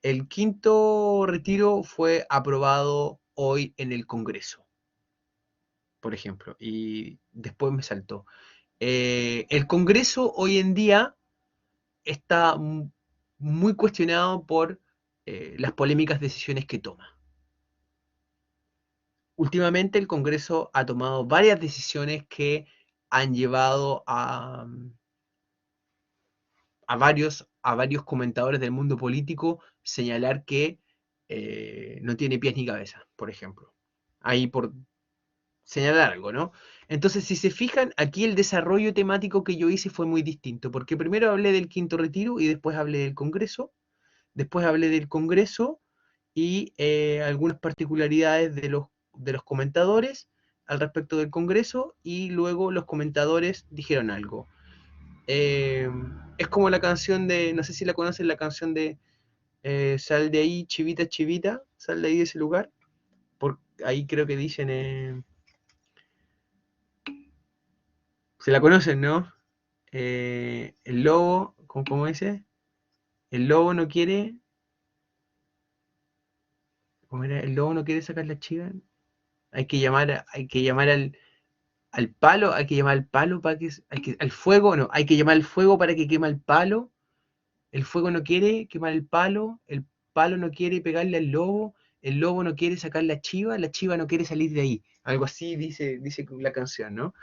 El quinto retiro fue aprobado hoy en el Congreso, por ejemplo, y después me saltó. El Congreso hoy en día está muy cuestionado por las polémicas decisiones que toma. Últimamente el Congreso ha tomado varias decisiones que han llevado a varios comentadores del mundo político señalar que no tiene pies ni cabeza, por ejemplo. Ahí por señalar algo, ¿no? Entonces, si se fijan, aquí el desarrollo temático que yo hice fue muy distinto, porque primero hablé del quinto retiro y después hablé del Congreso, después hablé del Congreso y algunas particularidades de los comentadores al respecto del Congreso, y luego los comentadores dijeron algo. Es como la canción de, no sé si la conocen, la canción de Sal de ahí, chivita, chivita, sal de ahí de ese lugar. Por, ahí creo que dicen, se la conocen, ¿no? El lobo, ¿cómo dice? El lobo no quiere, ¿cómo era? El lobo no quiere sacar la chiva. Hay que llamar al palo, hay que llamar al palo para que, al fuego, no, hay que llamar al fuego para que quema el palo. El fuego no quiere quemar el palo no quiere pegarle al lobo, el lobo no quiere sacar la chiva no quiere salir de ahí. Algo así dice la canción, ¿no?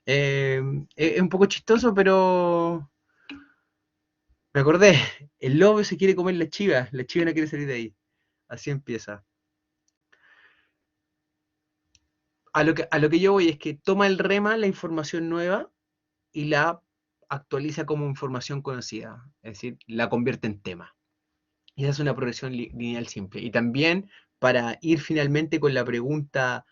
Es un poco chistoso, pero me acordé. El lobo se quiere comer la chiva no quiere salir de ahí. Así empieza. A lo que yo voy es que toma el rema la información nueva y la actualiza como información conocida, es decir, la convierte en tema. Y esa es una progresión lineal simple. Y también para ir finalmente con la pregunta,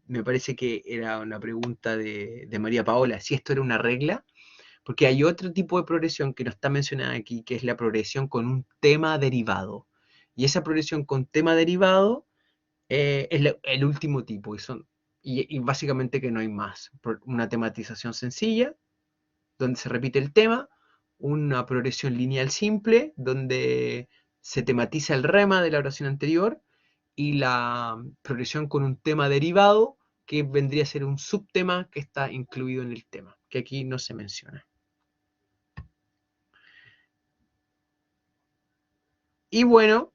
me parece que era una pregunta de María Paola, si esto era una regla, porque hay otro tipo de progresión que no está mencionada aquí, que es la progresión con un tema derivado. Y esa progresión con tema derivado es el último tipo, y básicamente que no hay más. Una tematización sencilla, donde se repite el tema, una progresión lineal simple, donde se tematiza el rema de la oración anterior, y la progresión con un tema derivado, que vendría a ser un subtema que está incluido en el tema, que aquí no se menciona. Y bueno,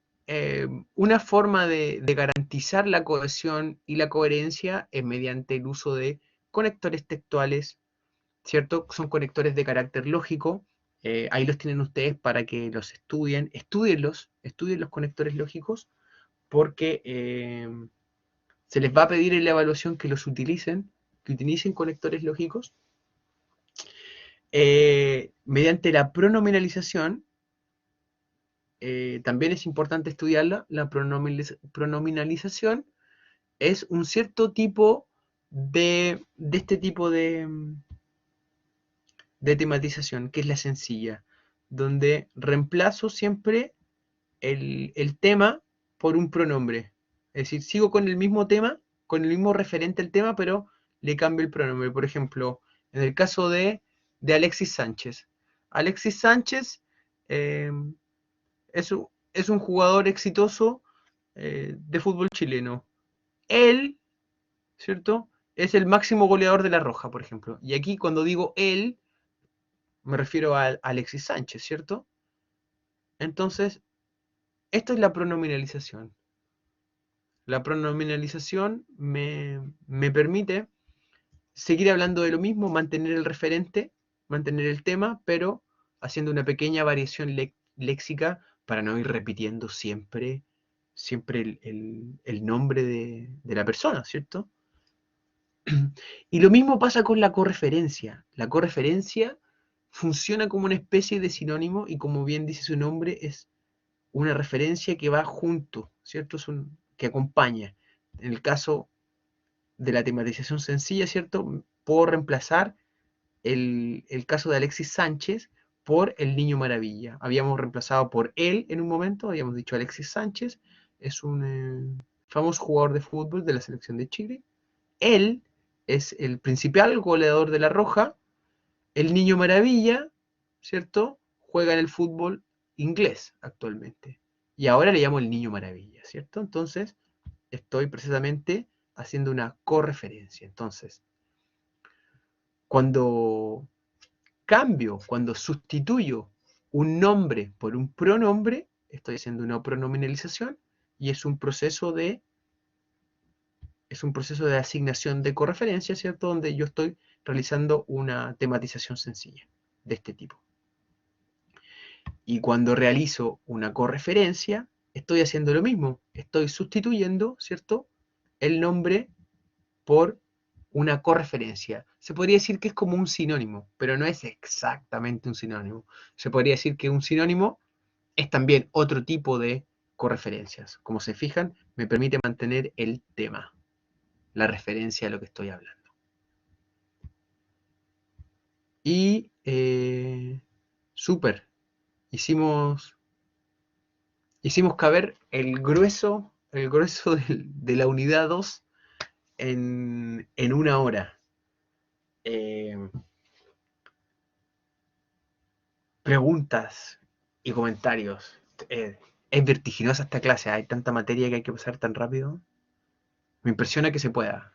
una forma de garantizar la cohesión y la coherencia es mediante el uso de conectores textuales, ¿cierto? Son conectores de carácter lógico. Ahí los tienen ustedes para que los estudien. Estudien los conectores lógicos, porque se les va a pedir en la evaluación que los utilicen, que utilicen conectores lógicos. Mediante la pronominalización, también es importante estudiarla. La pronominalización es un cierto tipo de este tipo de tematización, que es la sencilla, donde reemplazo siempre el tema por un pronombre. Es decir, sigo con el mismo tema, con el mismo referente al tema, pero le cambio el pronombre. Por ejemplo, en el caso de Alexis Sánchez. Alexis Sánchez eh, es un jugador exitoso de fútbol chileno. Él, ¿cierto? Es el máximo goleador de La Roja, por ejemplo. Y aquí cuando digo él, me refiero a Alexis Sánchez, ¿cierto? Entonces, esto es la pronominalización. La pronominalización me permite seguir hablando de lo mismo, mantener el referente, mantener el tema, pero haciendo una pequeña variación léxica para no ir repitiendo siempre el nombre de la persona, ¿cierto? Y lo mismo pasa con la correferencia. La correferencia funciona como una especie de sinónimo y, como bien dice su nombre, es una referencia que va junto, ¿cierto? Que acompaña. En el caso de la tematización sencilla, ¿cierto? Puedo reemplazar el caso de Alexis Sánchez por el Niño Maravilla. Habíamos reemplazado por él en un momento, habíamos dicho Alexis Sánchez, es un famoso jugador de fútbol de la selección de Chile. Él es el principal goleador de La Roja. El Niño Maravilla, ¿cierto? Juega en el fútbol inglés actualmente. Y ahora le llamo el Niño Maravilla, ¿cierto? Entonces, estoy precisamente haciendo una correferencia. Entonces, cuando cuando sustituyo un nombre por un pronombre, estoy haciendo una pronominalización y es un proceso de asignación de correferencia, ¿cierto? Donde yo estoy realizando una tematización sencilla de este tipo. Y cuando realizo una correferencia, estoy haciendo lo mismo. Estoy sustituyendo, ¿cierto?, el nombre por una correferencia. Se podría decir que es como un sinónimo, pero no es exactamente un sinónimo. Se podría decir que un sinónimo es también otro tipo de correferencias. Como se fijan, me permite mantener el tema, la referencia a lo que estoy hablando. Y súper, hicimos caber el grueso de la unidad 2 en una hora. Preguntas y comentarios. Es vertiginosa esta clase, hay tanta materia que hay que pasar tan rápido. Me impresiona que se pueda.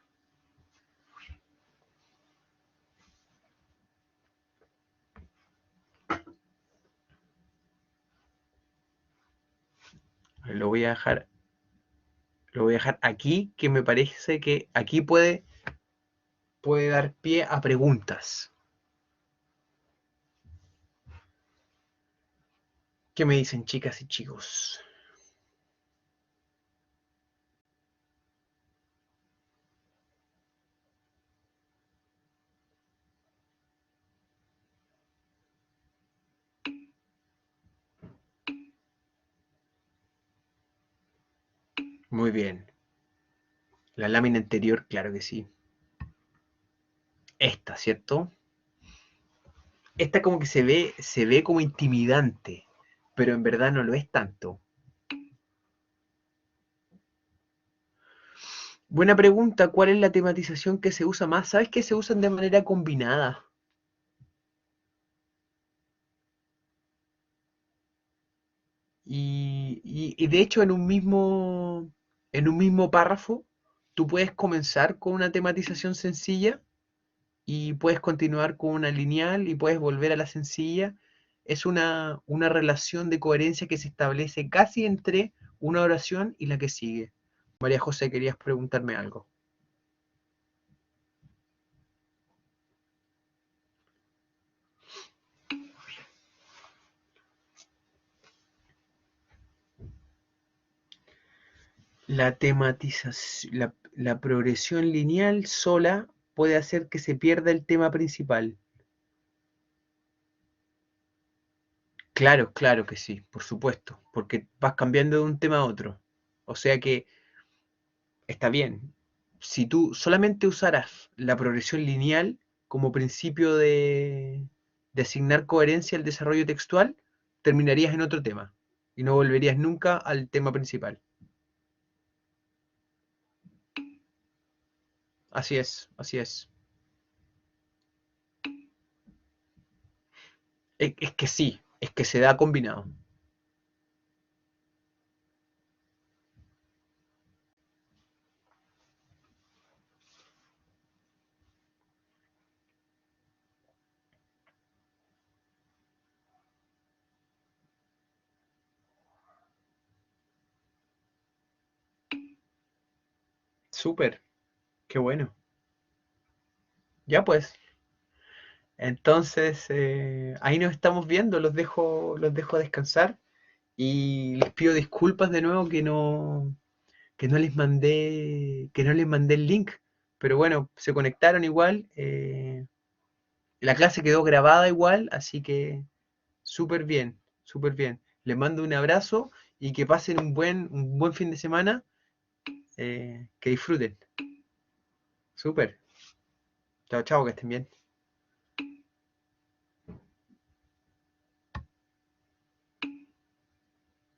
Lo voy a dejar aquí, que me parece que aquí puede dar pie a preguntas. ¿Qué me dicen, chicas y chicos? Muy bien. La lámina anterior, claro que sí. Esta, ¿cierto? Esta como que se ve como intimidante, pero en verdad no lo es tanto. Buena pregunta, ¿cuál es la tematización que se usa más? ¿Sabes que se usan de manera combinada? Y de hecho en un mismo párrafo, tú puedes comenzar con una tematización sencilla y puedes continuar con una lineal y puedes volver a la sencilla. Es una relación de coherencia que se establece casi entre una oración y la que sigue. María José, querías preguntarme algo. La tematización, la progresión lineal sola puede hacer que se pierda el tema principal. Claro, claro que sí, por supuesto, porque vas cambiando de un tema a otro. O sea que está bien. Si tú solamente usaras la progresión lineal como principio de asignar coherencia al desarrollo textual, terminarías en otro tema y no volverías nunca al tema principal. Así es, así es. Es que sí, es que se da combinado. Súper, qué bueno. Ya pues, entonces ahí nos estamos viendo, los dejo descansar y les pido disculpas de nuevo que no les mandé el link, pero bueno, se conectaron igual, la clase quedó grabada igual, así que súper bien, súper bien. Les mando un abrazo y que pasen un buen fin de semana, que disfruten. Súper. Chao, chao, que estén bien.